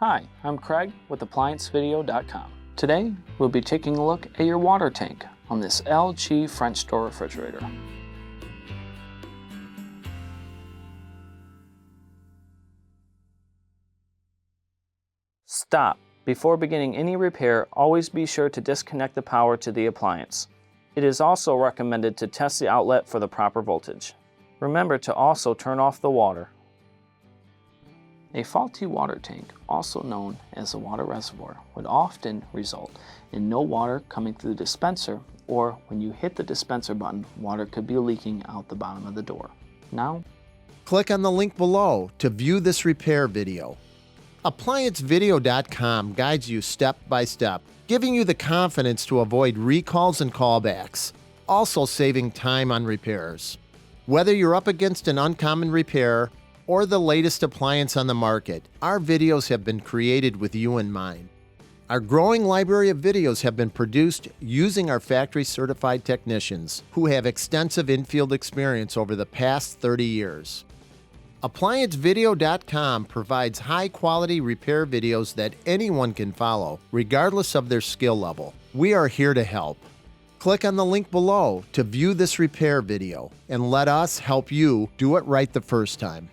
Hi, I'm Craig with ApplianceVideo.com. Today, we'll be taking a look at your water tank on this LG French door refrigerator. Stop. Before beginning any repair, always be sure to disconnect the power to the appliance. It is also recommended to test the outlet for the proper voltage. Remember to also turn off the water. A faulty water tank, also known as a water reservoir, would often result in no water coming through the dispenser, or when you hit the dispenser button, water could be leaking out the bottom of the door. Now, click on the link below to view this repair video. ApplianceVideo.com guides you step by step, giving you the confidence to avoid recalls and callbacks, also saving time on repairs. Whether you're up against an uncommon repair or the latest appliance on the market, our videos have been created with you in mind. Our growing library of videos have been produced using our factory-certified technicians who have extensive infield experience over the past 30 years. ApplianceVideo.com provides high-quality repair videos that anyone can follow, regardless of their skill level. We are here to help. Click on the link below to view this repair video and let us help you do it right the first time.